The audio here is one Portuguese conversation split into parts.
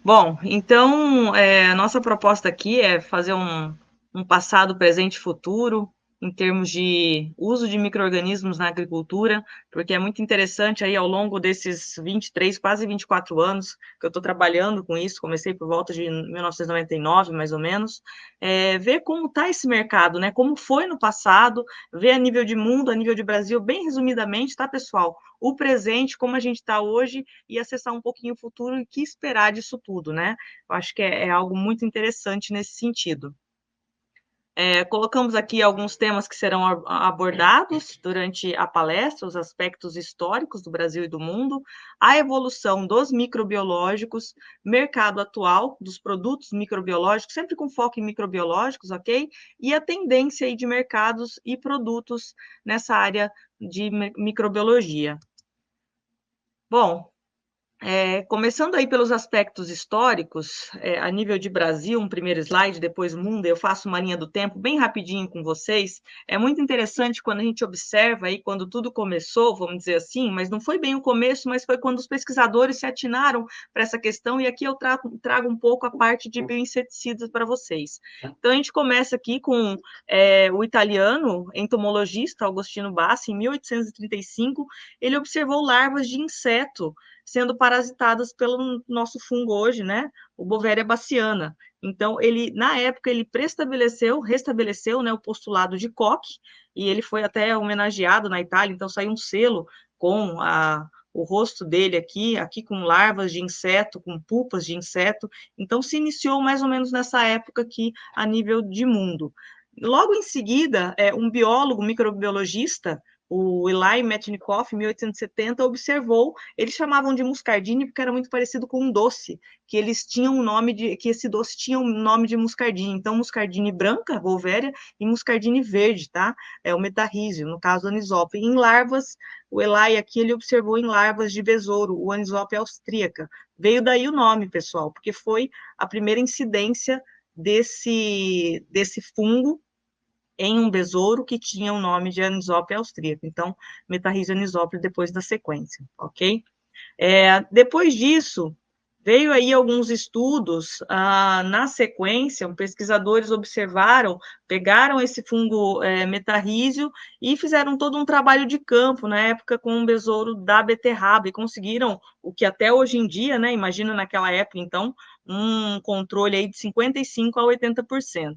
Bom, então, a nossa proposta aqui é fazer um passado, presente e futuro, em termos de uso de micro-organismos na agricultura, porque é muito interessante aí ao longo desses 23, quase 24 anos que eu estou trabalhando com isso, comecei por volta de 1999, mais ou menos, ver como está esse mercado, né? Como foi no passado, ver a nível de mundo, a nível de Brasil, bem resumidamente, tá, pessoal? O presente, como a gente está hoje, e acessar um pouquinho o futuro e o que esperar disso tudo, né? Eu acho que é algo muito interessante nesse sentido. Colocamos aqui alguns temas que serão abordados durante a palestra, os aspectos históricos do Brasil e do mundo, a evolução dos microbiológicos, mercado atual dos produtos microbiológicos, sempre com foco em microbiológicos, ok? E a tendência aí de mercados e produtos nessa área de microbiologia. Bom, começando aí pelos aspectos históricos, a nível de Brasil, um primeiro slide, depois mundo, eu faço uma linha do tempo bem rapidinho com vocês. É muito interessante quando a gente observa aí, quando tudo começou, vamos dizer assim, mas não foi bem o começo, mas foi quando os pesquisadores se atinaram para essa questão, e aqui eu trago um pouco a parte de bioinseticidas para vocês. Então, a gente começa aqui com o italiano entomologista Agostino Bassi, em 1835, ele observou larvas de inseto sendo parasitadas pelo nosso fungo hoje, né, o Bovéria bassiana. Então, ele, na época, ele restabeleceu, né, o postulado de Koch, e ele foi até homenageado na Itália, então saiu um selo com o rosto dele aqui com larvas de inseto, com pupas de inseto, então se iniciou mais ou menos nessa época aqui, a nível de mundo. Logo em seguida, um biólogo, microbiologista, o Eli Metchnikoff, em 1870, observou, eles chamavam de muscardine porque era muito parecido com um doce, que eles tinham o nome de, que esse doce tinha o nome de muscardine, então muscardine branca, Wolveria, e muscardine verde, tá? É o metarrísio, no caso, o anisope. Em larvas, o Eli aqui, ele observou em larvas de besouro, o anisope austríaca. Veio daí o nome, pessoal, porque foi a primeira incidência desse fungo em um besouro que tinha o nome de Anisople austríaca. Então, Metarrhiza anisople depois da sequência, ok? Depois disso, veio aí alguns estudos, na sequência, pesquisadores observaram, pegaram esse fungo metarrísio e fizeram todo um trabalho de campo, na época, com um besouro da beterraba, e conseguiram o que até hoje em dia, né, imagina naquela época, então, um controle aí de 55% a 80%.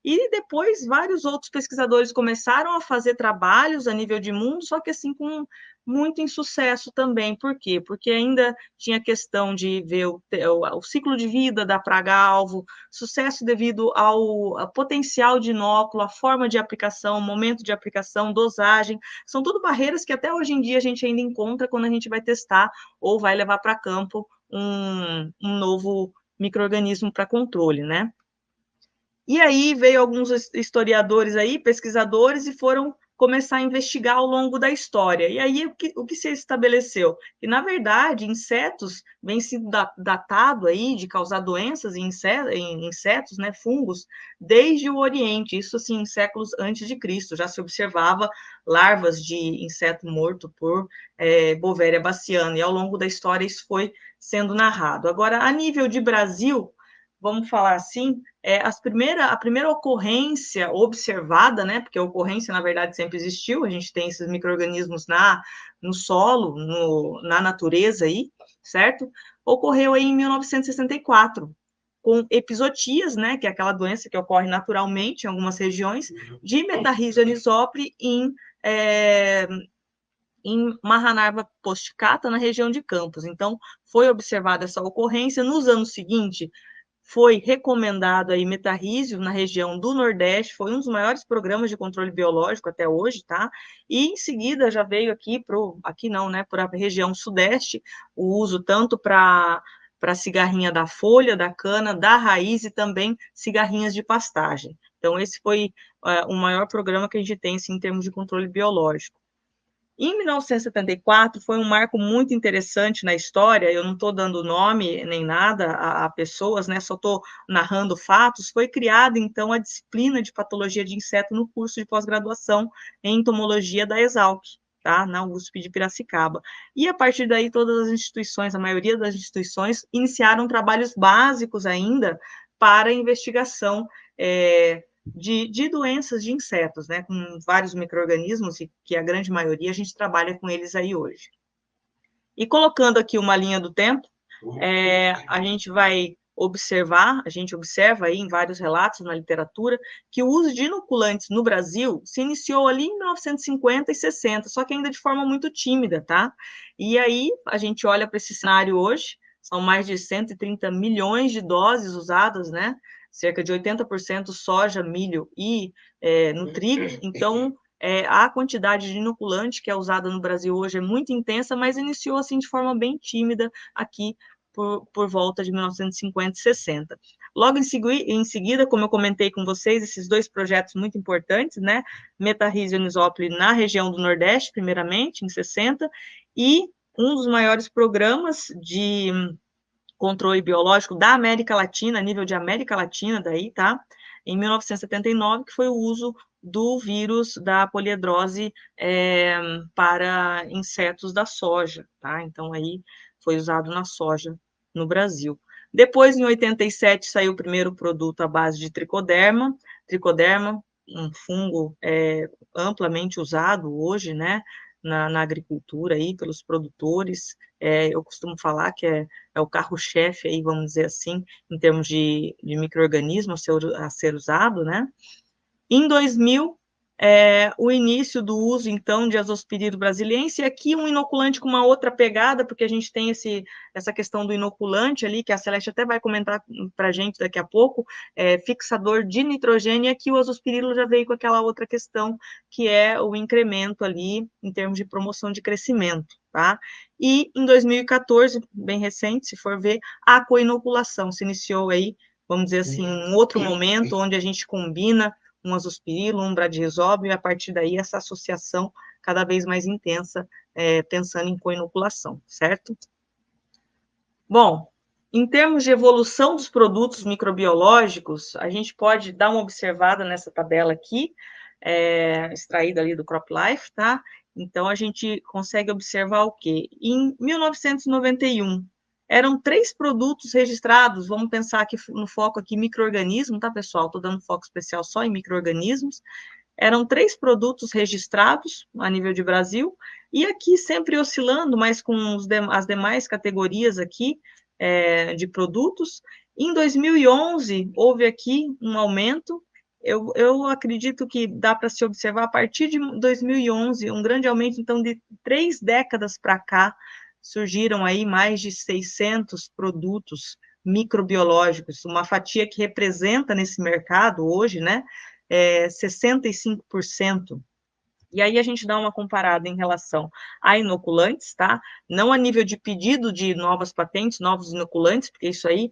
E depois, vários outros pesquisadores começaram a fazer trabalhos a nível de mundo, só que assim, com muito insucesso também. Por quê? Porque ainda tinha questão de ver o ciclo de vida da praga-alvo, sucesso devido ao potencial de inóculo, a forma de aplicação, momento de aplicação, dosagem, são tudo barreiras que até hoje em dia a gente ainda encontra quando a gente vai testar ou vai levar para campo um novo micro-organismo para controle, né? E aí veio alguns historiadores aí, pesquisadores, e foram começar a investigar ao longo da história. E aí o que se estabeleceu? Que, na verdade, insetos vem sido datado aí de causar doenças em insetos, né, fungos, desde o Oriente, isso assim, em séculos antes de Cristo, já se observava larvas de inseto morto por Bovéria bassiana, e ao longo da história isso foi sendo narrado. Agora, a nível de Brasil, vamos falar assim, a primeira ocorrência observada, né, porque a ocorrência, na verdade, sempre existiu, a gente tem esses micro-organismos no solo, na natureza aí, certo? Ocorreu aí em 1964, com epizootias, né, que é aquela doença que ocorre naturalmente em algumas regiões, de Metarrhiza anisopri em Maranarva posticata, na região de Campos. Então, foi observada essa ocorrência. Nos anos seguintes, foi recomendado aí metarrísio na região do Nordeste, foi um dos maiores programas de controle biológico até hoje, tá? E em seguida já veio aqui não, né, para a região Sudeste, o uso tanto para cigarrinha da folha, da cana, da raiz e também cigarrinhas de pastagem. Então, esse foi o maior programa que a gente tem assim, em termos de controle biológico. Em 1974, foi um marco muito interessante na história, eu não estou dando nome nem nada a pessoas, né, só estou narrando fatos, foi criada, então, a disciplina de patologia de inseto no curso de pós-graduação em entomologia da Exalc. tá? Na USP de Piracicaba. E a partir daí, todas as instituições, a maioria das instituições, iniciaram trabalhos básicos ainda para investigação de doenças de insetos, né? Com vários micro-organismos, e que a grande maioria a gente trabalha com eles aí hoje. E colocando aqui uma linha do tempo, a gente vai observar, a gente observa aí em vários relatos na literatura, que o uso de inoculantes no Brasil se iniciou ali em 1950 e 60, só que ainda de forma muito tímida, tá? E aí a gente olha para esse cenário hoje, são mais de 130 milhões de doses usadas, né? Cerca de 80% soja, milho e no trigo, então a quantidade de inoculante que é usada no Brasil hoje é muito intensa, mas iniciou assim de forma bem tímida aqui por volta de 1950 e 60. Logo em seguida, como eu comentei com vocês, esses dois projetos muito importantes, né? Metarrhiza e Anisópoli na região do Nordeste, primeiramente, em 60, e um dos maiores programas de controle biológico da América Latina, a nível de América Latina, daí, tá? Em 1979, que foi o uso do vírus da poliedrose para insetos da soja, tá? Então, aí foi usado na soja no Brasil. Depois, em 87, saiu o primeiro produto à base de tricoderma, um fungo amplamente usado hoje, né, na agricultura aí, pelos produtores. Eu costumo falar que é o carro-chefe aí, vamos dizer assim, em termos de micro-organismo a ser usado, né? Em 2000, o início do uso, então, de azospirilo brasiliense, e aqui um inoculante com uma outra pegada, porque a gente tem essa questão do inoculante ali, que a Celeste até vai comentar para a gente daqui a pouco, fixador de nitrogênio, e aqui o azospirilo já veio com aquela outra questão, que é o incremento ali, em termos de promoção de crescimento, tá? E em 2014, bem recente, se for ver, a coinoculação se iniciou aí, vamos dizer assim, um outro momento, onde a gente combina um azospirilo, um bradyrhizóbio, e a partir daí essa associação cada vez mais intensa, pensando em coinoculação, certo? Bom, em termos de evolução dos produtos microbiológicos, a gente pode dar uma observada nessa tabela aqui, extraída ali do CropLife, tá? Então, a gente consegue observar o quê? Em 1991, eram 3 produtos registrados, vamos pensar aqui no foco aqui, micro-organismo, tá, pessoal? Estou dando foco especial só em micro-organismos. Eram 3 produtos registrados a nível de Brasil, e aqui sempre oscilando, mas com as demais categorias aqui de produtos. Em 2011, houve aqui um aumento. Eu acredito que dá para se observar, a partir de 2011, um grande aumento, então, de 3 décadas para cá, surgiram aí mais de 600 produtos microbiológicos, uma fatia que representa nesse mercado hoje, né, 65%. E aí a gente dá uma comparada em relação a inoculantes, tá? Não a nível de pedido de novas patentes, novos inoculantes, porque isso aí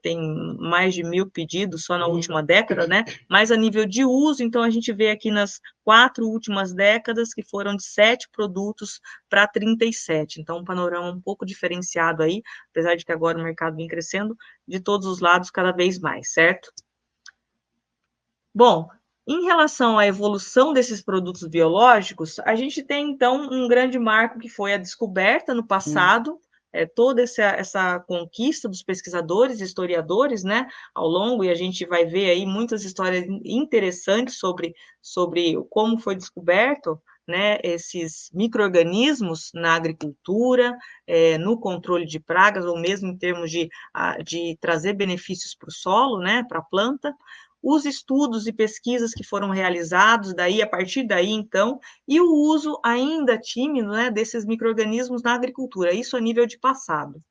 tem mais de 1.000 pedidos só na última década, né? Mas a nível de uso, então a gente vê aqui nas 4 últimas décadas que foram de 7 produtos para 37. Então, um panorama um pouco diferenciado aí, apesar de que agora o mercado vem crescendo de todos os lados cada vez mais, certo? Bom, em relação à evolução desses produtos biológicos, a gente tem, então, um grande marco que foi a descoberta no passado, toda essa conquista dos pesquisadores e historiadores, né, ao longo, e a gente vai ver aí muitas histórias interessantes sobre como foi descoberto, né, esses micro-organismos na agricultura, no controle de pragas, ou mesmo em termos de trazer benefícios para o solo, né, para a planta, os estudos e pesquisas que foram realizados daí, a partir daí, então, e o uso ainda tímido, né, desses micro-organismos na agricultura, isso a nível de passado.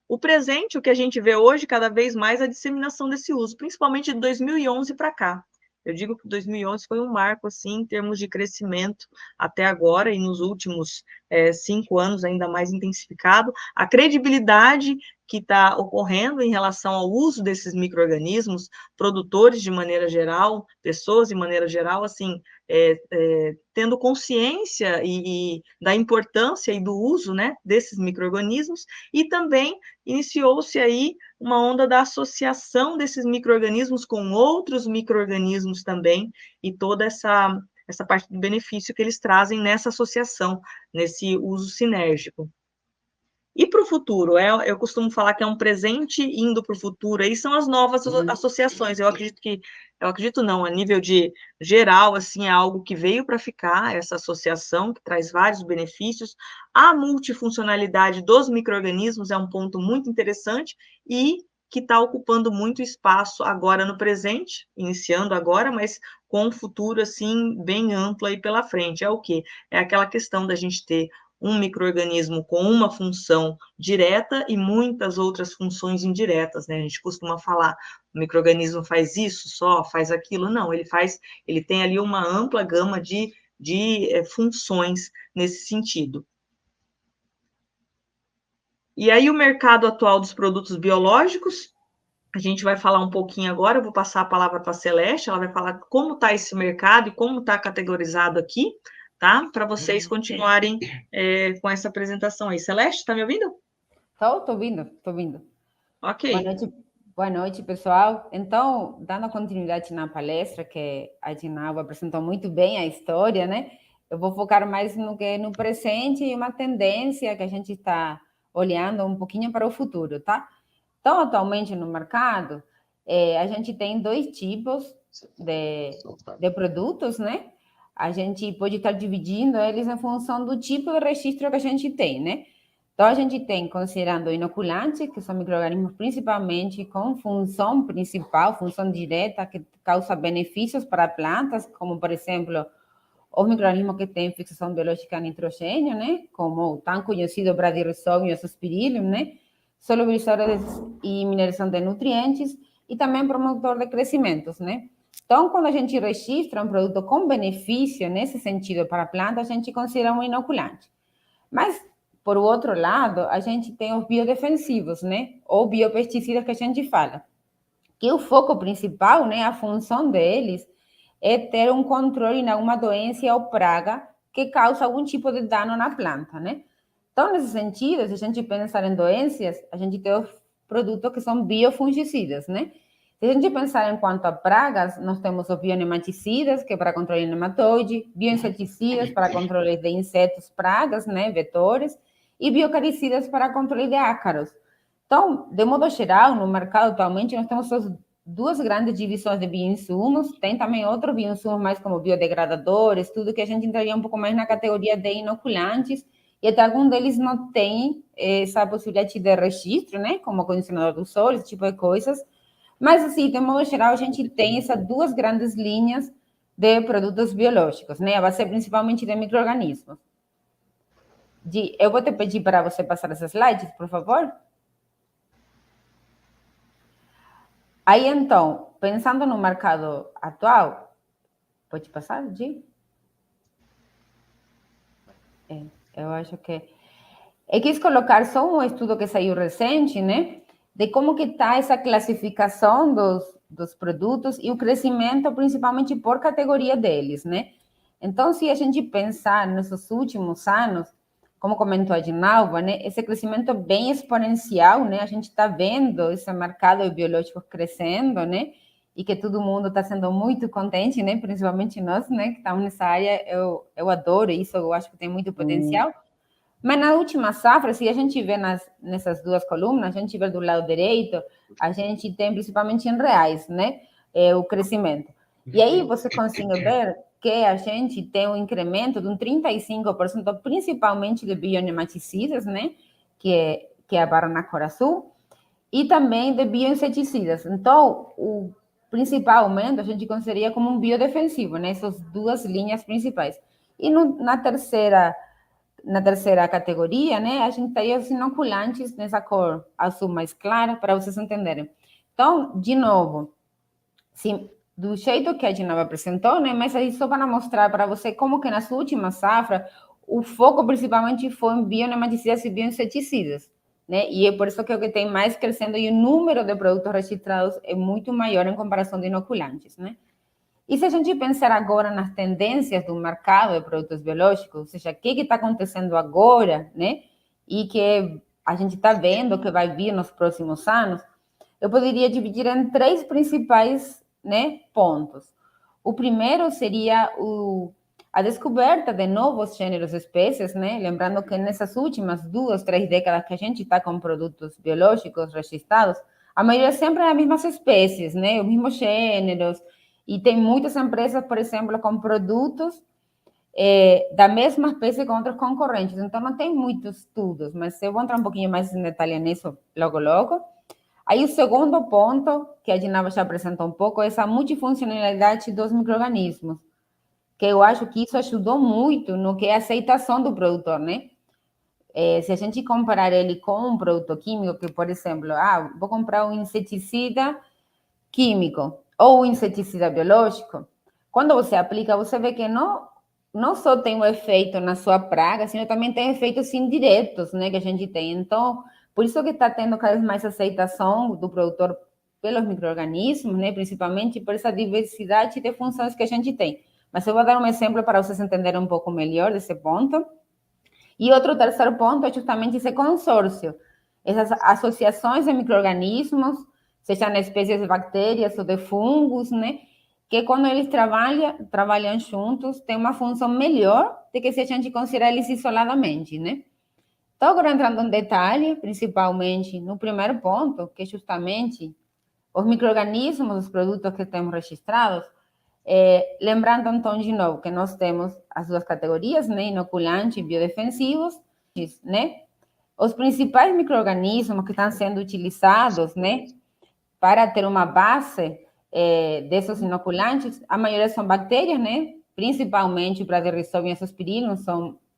O presente, o que a gente vê hoje, cada vez mais a disseminação desse uso, principalmente de 2011 para cá. Eu digo que 2011 foi um marco, assim, em termos de crescimento até agora, e nos últimos 5 anos ainda mais intensificado. A credibilidade que está ocorrendo em relação ao uso desses micro-organismos, produtores de maneira geral, pessoas de maneira geral, assim, tendo consciência da importância e do uso, né, desses micro-organismos, e também iniciou-se aí uma onda da associação desses micro-organismos com outros micro-organismos também, e toda essa essa parte do benefício que eles trazem nessa associação, nesse uso sinérgico. E para o futuro? Eu costumo falar que é um presente indo para o futuro, aí são as novas associações. Eu acredito não, a nível de geral, assim, é algo que veio para ficar, essa associação, que traz vários benefícios. A multifuncionalidade dos micro-organismos é um ponto muito interessante e que está ocupando muito espaço agora no presente, iniciando agora, mas com um futuro, assim, bem amplo aí pela frente. É o quê? É aquela questão da gente ter um micro-organismo com uma função direta e muitas outras funções indiretas, né? A gente costuma falar, o micro-organismo faz isso só, faz aquilo. Não, ele tem ali uma ampla gama de funções nesse sentido. E aí o mercado atual dos produtos biológicos, a gente vai falar um pouquinho agora, eu vou passar a palavra para a Celeste, ela vai falar como está esse mercado e como está categorizado aqui, tá? Para vocês continuarem com essa apresentação aí. Celeste, está me ouvindo? Estou ouvindo. Ok. Boa noite, pessoal. Então, dando continuidade na palestra, que a Dinalva apresentou muito bem a história, né? Eu vou focar mais no presente e uma tendência que a gente está olhando um pouquinho para o futuro, tá? Então, atualmente no mercado, a gente tem dois tipos de produtos, né? A gente pode estar dividindo eles em função do tipo de registro que a gente tem, né? Então, a gente tem, considerando inoculantes, que são micro-organismos principalmente com função principal, função direta, que causa benefícios para plantas, como, por exemplo, os micro-organismos que têm fixação biológica a nitrogênio, né? Como o tão conhecido Bradyrhizobio e Azospirillum, né? Solubilizadores e mineração de nutrientes e também promotor de crescimentos, né? Então, quando a gente registra um produto com benefício nesse sentido para a planta, a gente considera um inoculante. Mas, por outro lado, a gente tem os biodefensivos, né? Ou biopesticidas que a gente fala. Que o foco principal, né? A função deles é ter um controle em alguma doença ou praga que causa algum tipo de dano na planta, né? Então, nesse sentido, se a gente pensar em doenças, a gente tem os produtos que são biofungicidas, né? Se a gente pensar em quanto a pragas, nós temos os bionematicidas, que é para controle de nematóide, bioinseticidas para controle de insetos, pragas, né, vetores, e biocaricidas para controle de ácaros. Então, de modo geral, no mercado atualmente, nós temos as duas grandes divisões de bioinsumos, tem também outros bioinsumos mais como biodegradadores, tudo que a gente entraria um pouco mais na categoria de inoculantes, e até algum deles não tem essa possibilidade de registro, né, como condicionador do solo, esse tipo de coisas. Mas, assim, de modo geral, a gente tem essas duas grandes linhas de produtos biológicos, né, a base principalmente de micro-organismos. Eu vou te pedir para você passar esses slides, por favor. Aí, então, pensando no mercado atual, pode passar, Gi? Eu acho que... Eu quis colocar só um estudo que saiu recente, né? De como que está essa classificação dos produtos e o crescimento, principalmente por categoria deles, né? Então, se a gente pensar nesses últimos anos, como comentou a Dinalva, né? Esse crescimento bem exponencial, né? A gente está vendo esse mercado biológico crescendo, né? E que todo mundo está sendo muito contente, né? Principalmente nós, né? Que estamos nessa área, eu adoro isso, eu acho que tem muito potencial. Mas na última safra, se a gente vê nessas duas colunas, a gente vê do lado direito, a gente tem principalmente em reais, né? O crescimento. E aí você consegue ver que a gente tem um incremento de um 35%, principalmente de bionematicidas, né? Que é a barra na cor azul, e também de bioinseticidas. Então, o principal aumento a gente consideraria como um biodefensivo, né? Essas duas linhas principais. E na terceira categoria, né, a gente tem os inoculantes nessa cor azul mais clara, para vocês entenderem. Então, de novo, sim, do jeito que a Dinalva apresentou, né, mas aí só para mostrar para você como que nas últimas safras o foco principalmente foi em bionematicidas e bioinseticidas, né, e é por isso que é o que tem mais crescendo e o número de produtos registrados é muito maior em comparação de inoculantes, né. E se a gente pensar agora nas tendências do mercado de produtos biológicos, ou seja, o que está acontecendo agora, né? E que a gente está vendo que vai vir nos próximos anos, eu poderia dividir em três principais, né, pontos. O primeiro seria a descoberta de novos gêneros e espécies, né? Lembrando que nessas últimas 2, 3 décadas que a gente está com produtos biológicos registrados, a maioria sempre é as mesmas espécies, né? Os mesmos gêneros. E tem muitas empresas, por exemplo, com produtos da mesma espécie com outros concorrentes. Então, não tem muitos estudos, mas eu vou entrar um pouquinho mais em detalhe nisso logo, logo. Aí, o segundo ponto, que a Dinava já apresentou um pouco, é essa multifuncionalidade dos micro-organismos, que eu acho que isso ajudou muito no que é a aceitação do produtor, né? Se a gente comparar ele com um produto químico, que, por exemplo, vou comprar um inseticida químico ou um inseticida biológico, quando você aplica, você vê que não só tem um efeito na sua praga, sino também tem efeitos indiretos, né, que a gente tem. Então, por isso que está tendo cada vez mais aceitação do produtor pelos micro-organismos, né, principalmente por essa diversidade de funções que a gente tem. Mas eu vou dar um exemplo para vocês entenderem um pouco melhor desse ponto. E outro terceiro ponto é justamente esse consórcio, essas associações de micro-organismos, sejam espécies de bactérias ou de fungos, né? Que quando eles trabalham juntos, tem uma função melhor do que se a gente considerar eles isoladamente, né? Então, agora entrando em detalhe, principalmente no primeiro ponto, que é justamente os micro-organismos, os produtos que temos registrados, lembrando, então, de novo, que nós temos as 2 categorias, né? Inoculantes e biodefensivos, né? Os principais micro-organismos que estão sendo utilizados, né? Para ter uma base desses inoculantes, a maioria são bactérias, né? Principalmente o Bradyrhizobium e Aspergillus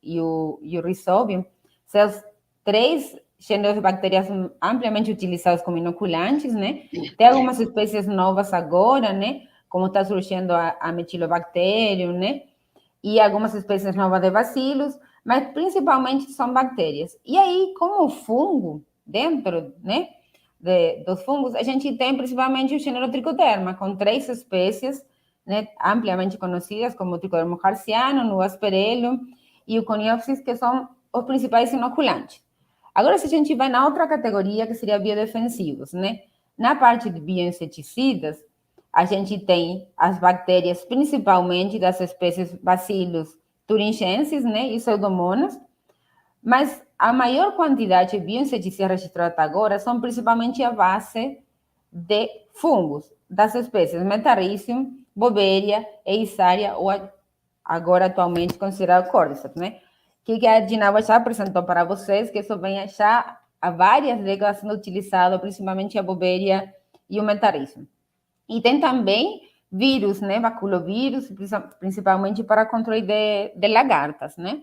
e o Rhizobium. São os 3 gêneros de bactérias amplamente utilizados como inoculantes, né? Tem algumas espécies novas agora, né? Como está surgindo a Methylobacterium, né? E algumas espécies novas de bacilos, mas principalmente são bactérias. E aí, como o fungo, dentro, né? Dos fungos, a gente tem principalmente o gênero Trichoderma, com 3 espécies, né, ampliamente conhecidas como o Trichoderma harzianum, o Asperellum e o Coniopsis, que são os principais inoculantes. Agora, se a gente vai na outra categoria, que seria biodefensivos, né? Na parte de bioinseticidas, a gente tem as bactérias, principalmente das espécies Bacillus thuringiensis, né, e Pseudomonas, mas a maior quantidade de bioinseticidas registradas até agora são principalmente a base de fungos, das espécies Metarrhizium, Boveria, Eisaria ou agora atualmente considerado Cordyceps, né? Que a Dinava já apresentou para vocês, que isso vem já há várias décadas sendo utilizado, principalmente a Boveria e o Metarrhizium. E tem também vírus, né? Baculovírus, principalmente para controle de lagartas, né?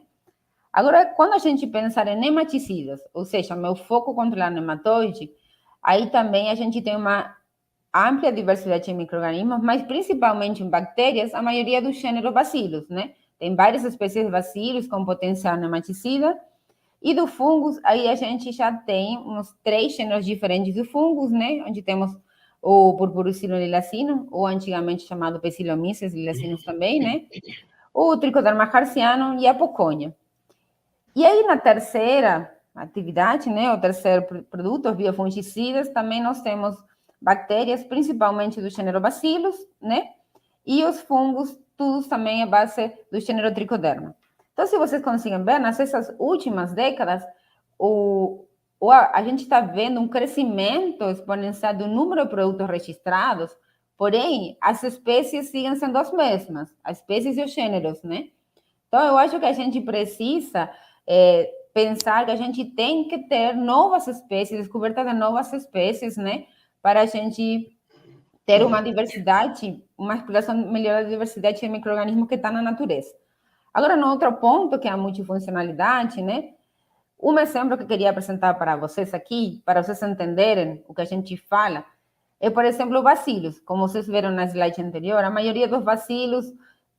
Agora, quando a gente pensar em nematicidas, ou seja, meu foco controlar nematóide, aí também a gente tem uma ampla diversidade de micro-organismos, mas principalmente em bactérias, a maioria do gênero Bacillus, né? Tem várias espécies de Bacillus com potencial nematicida. E do fungos, aí a gente já tem uns 3 gêneros diferentes de fungos, né? Onde temos o Purpuricillum lilacinum, ou antigamente chamado Pecilomyces lilacinus também, né? O Trichoderma harzianum e a Poconia. E aí, na terceira atividade, né, o terceiro produto, os biofungicidas, também nós temos bactérias, principalmente do gênero Bacillus, né, e os fungos, todos também à base do gênero Trichoderma. Então, se vocês conseguem ver, nessas últimas décadas, a gente está vendo um crescimento exponencial do número de produtos registrados, porém, as espécies siguen sendo as mesmas, as espécies e os gêneros, né? Então, eu acho que a gente precisa pensar que a gente tem que ter novas espécies, descoberta de novas espécies, né? Para a gente ter uma diversidade, uma exploração melhor da diversidade de micro-organismos que está na natureza. Agora, no outro ponto, que é a multifuncionalidade, né? Um exemplo que eu queria apresentar para vocês aqui, para vocês entenderem o que a gente fala, é, por exemplo, o bacilos. Como vocês viram na slide anterior, a maioria dos bacilos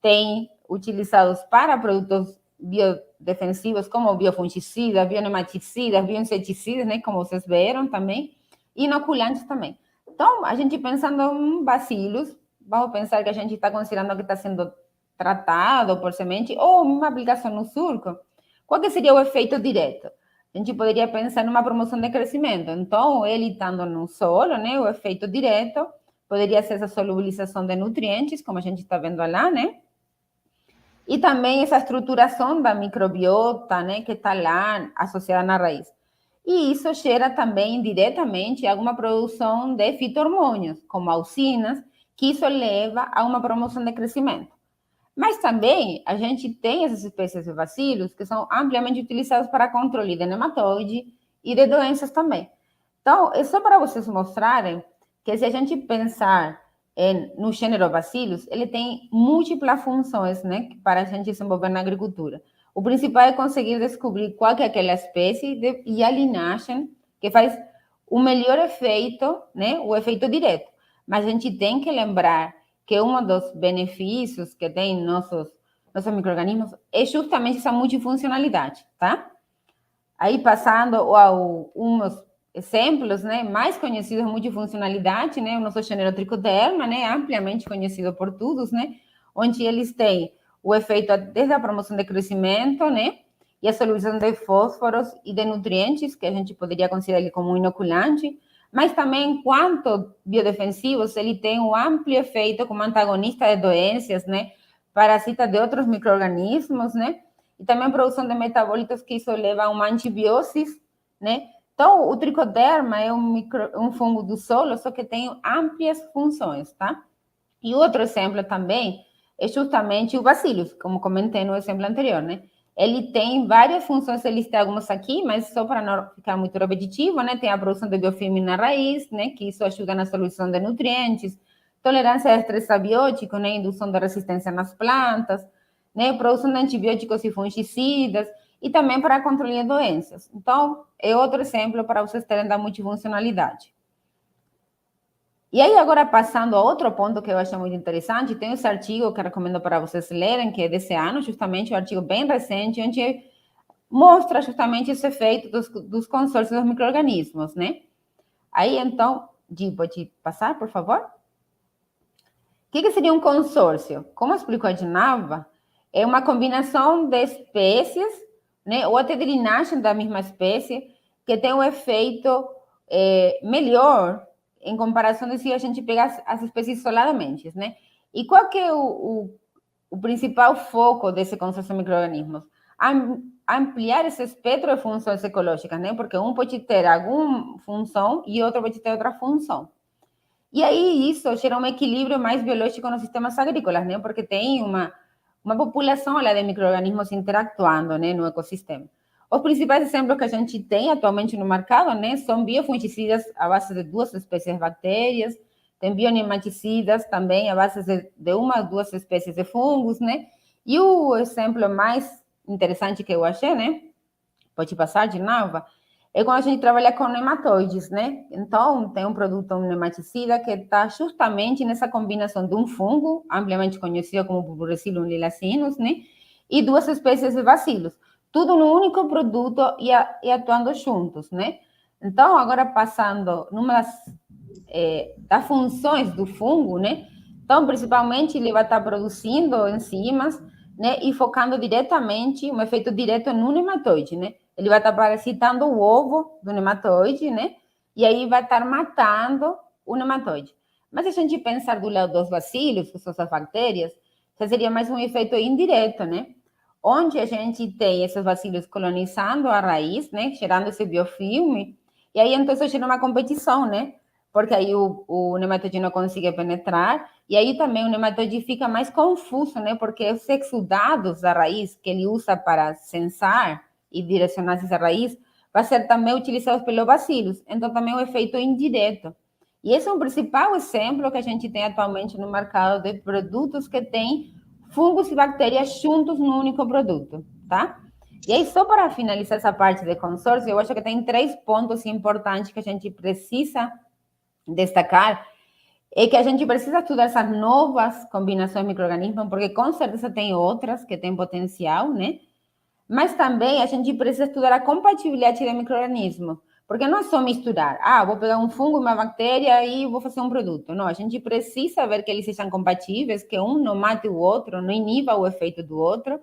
tem utilizados para produtos biodefensivos, como biofungicidas, bionematicidas, bioinseticidas, né, como vocês viram também, e inoculantes também. Então, a gente pensando em bacilos, vamos pensar que a gente está considerando que está sendo tratado por semente ou uma aplicação no surco. Qual que seria o efeito direto? A gente poderia pensar numa promoção de crescimento. Então, ele estando no solo, né, o efeito direto poderia ser essa solubilização de nutrientes, como a gente está vendo lá, né? E também essa estruturação da microbiota, né, que está lá associada na raiz. E isso gera também diretamente alguma produção de fito-hormônios, como auxinas, que isso leva a uma promoção de crescimento. Mas também a gente tem essas espécies de bacilos que são amplamente utilizadas para controle de nematóide e de doenças também. Então, é só para vocês mostrarem que se a gente pensar no gênero bacilos, ele tem múltiplas funções, né, para a gente desenvolver na agricultura. O principal é conseguir descobrir qual que é aquela espécie e a linhagem que faz o melhor efeito, né, o efeito direto. Mas a gente tem que lembrar que um dos benefícios que tem nossos micro-organismos é justamente essa multifuncionalidade, tá? Aí, passando a uns exemplos, né, mais conhecidos de multifuncionalidade, né, o nosso gênero Tricoderma, né, ampliamente conhecido por todos, né, onde eles têm o efeito desde a promoção de crescimento, né, e a solução de fósforos e de nutrientes, que a gente poderia considerar ele como um inoculante, mas também, enquanto biodefensivos, ele tem um amplo efeito como antagonista de doenças, né, parasita de outros micro-organismos, né, e também a produção de metabólitos que isso leva a uma antibiose, né? Então, o tricoderma é um fungo do solo, só que tem amplas funções, tá? E outro exemplo também é justamente o bacillus, como comentei no exemplo anterior, né? Ele tem várias funções, eles têm algumas aqui, mas só para não ficar muito repetitivo, né? Tem a produção de biofilme na raiz, né? Que isso ajuda na solução de nutrientes, tolerância a estresse abiótico, né? Indução da resistência nas plantas, né? Produção de antibióticos e fungicidas, e também para controle de doenças. Então, é outro exemplo para vocês terem da multifuncionalidade. E aí, agora, passando a outro ponto que eu acho muito interessante, tem esse artigo que eu recomendo para vocês lerem, que é desse ano, justamente um artigo bem recente, onde mostra justamente esse efeito dos consórcios dos micro-organismos, né? Aí, então, pode passar, por favor? O que seria um consórcio? Como explicou a Dinava, é uma combinação de espécies, né, ou até de linhagem da mesma espécie, que tem um efeito melhor em comparação de se a gente pegar as espécies isoladamente, né? E qual que é o principal foco desse consórcio de micro-organismos? Ampliar esse espectro de funções ecológicas, né? Porque um pode ter alguma função e outro pode ter outra função. E aí isso gera um equilíbrio mais biológico nos sistemas agrícolas, né? Porque tem uma população lá de micro-organismos interatuando, né, no ecossistema. Os principais exemplos que a gente tem atualmente no mercado, né, são biofungicidas à base de 2 espécies de bactérias, tem bionematicidas também à base de 1 ou 2 espécies de fungos, né? E o exemplo mais interessante que eu achei, né, pode passar de novo, é quando a gente trabalha com nematóides, né? Então, tem um produto, um nematicida, que está justamente nessa combinação de um fungo, amplamente conhecido como Purpuricillum lilacinus, né? E 2 espécies de bacilos. Tudo num único produto e atuando juntos, né? Então, agora passando numa das funções do fungo, né? Então, principalmente, ele vai estar produzindo enzimas, né? E focando diretamente, um efeito direto no nematóide, né? Ele vai estar parasitando o ovo do nematóide, né? E aí vai estar matando o nematóide. Mas se a gente pensar do lado dos bacilos, que são as bactérias, já seria mais um efeito indireto, né? Onde a gente tem esses bacilos colonizando a raiz, né? Gerando esse biofilme. E aí, então, isso gera uma competição, né? Porque aí o nematóide não consegue penetrar, e aí também o nematóide fica mais confuso, né? Porque os exudados da raiz que ele usa para sensar e direcionar essa raiz, vai ser também utilizados pelos bacilos. Então, também é um efeito indireto. E esse é um principal exemplo que a gente tem atualmente no mercado de produtos que têm fungos e bactérias juntos num único produto, tá? E aí, só para finalizar essa parte de consórcio, eu acho que tem 3 pontos importantes que a gente precisa destacar, é que a gente precisa estudar essas novas combinações de micro-organismos, porque com certeza tem outras que têm potencial, né? Mas também a gente precisa estudar a compatibilidade de micro-organismos, porque não é só misturar. Vou pegar um fungo, uma bactéria e vou fazer um produto. Não, a gente precisa ver que eles sejam compatíveis, que um não mate o outro, não iniba o efeito do outro.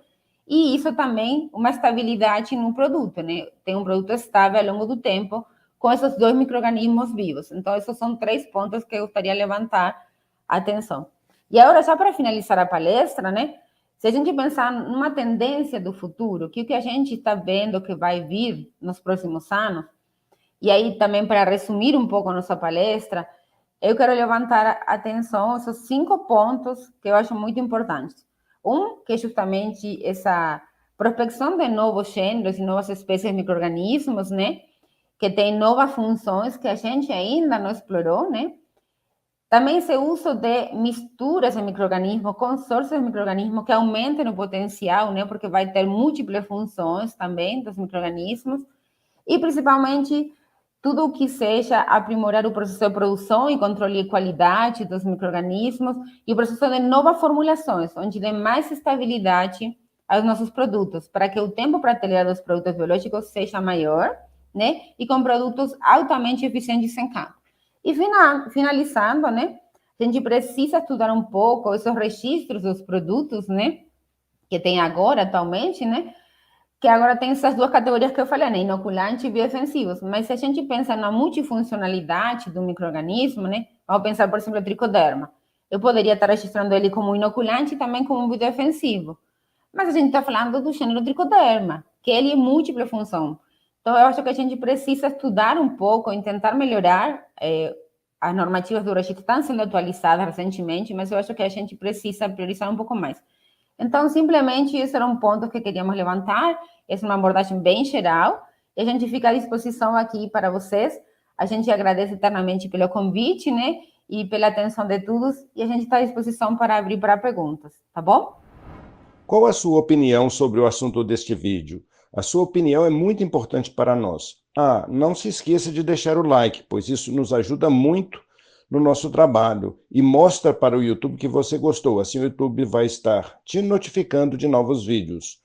E isso também, uma estabilidade no produto, né? Tem um produto estável ao longo do tempo, com esses 2 micro-organismos vivos. Então, esses são 3 pontos que eu gostaria de levantar a atenção. E agora, já para finalizar a palestra, né? Se a gente pensar numa tendência do futuro, que o que a gente está vendo que vai vir nos próximos anos, e aí também para resumir um pouco a nossa palestra, eu quero levantar a atenção a esses 5 pontos que eu acho muito importantes. Que é justamente essa prospecção de novos gêneros e novas espécies de micro-organismos, né? Que tem novas funções que a gente ainda não explorou, né? Também esse uso de misturas de micro-organismos, consórcios de micro-organismos que aumentem o potencial, né? Porque vai ter múltiplas funções também dos micro-organismos. E, principalmente, tudo o que seja aprimorar o processo de produção e controle de qualidade dos micro-organismos e o processo de novas formulações, onde dê mais estabilidade aos nossos produtos, para que o tempo para ter os produtos biológicos seja maior, né? E com produtos altamente eficientes em campo. E finalizando, né? A gente precisa estudar um pouco esses registros dos produtos, né? Que tem agora, atualmente, né? Que agora tem essas 2 categorias que eu falei, né? Inoculante e biodefensivos. Mas se a gente pensa na multifuncionalidade do micro-organismo, né? Vamos pensar, por exemplo, o tricoderma. Eu poderia estar registrando ele como inoculante e também como biodefensivo. Mas a gente está falando do gênero tricoderma, que ele é múltipla função. Então, eu acho que a gente precisa estudar um pouco e tentar melhorar. As normativas do registro estão sendo atualizadas recentemente, mas eu acho que a gente precisa priorizar um pouco mais. Então, simplesmente, esse era um ponto que queríamos levantar. Essa é uma abordagem bem geral. E a gente fica à disposição aqui para vocês. A gente agradece eternamente pelo convite, né? E pela atenção de todos. E a gente está à disposição para abrir para perguntas, tá bom? Qual a sua opinião sobre o assunto deste vídeo? A sua opinião é muito importante para nós. Não se esqueça de deixar o like, pois isso nos ajuda muito no nosso trabalho e mostra para o YouTube que você gostou. Assim o YouTube vai estar te notificando de novos vídeos.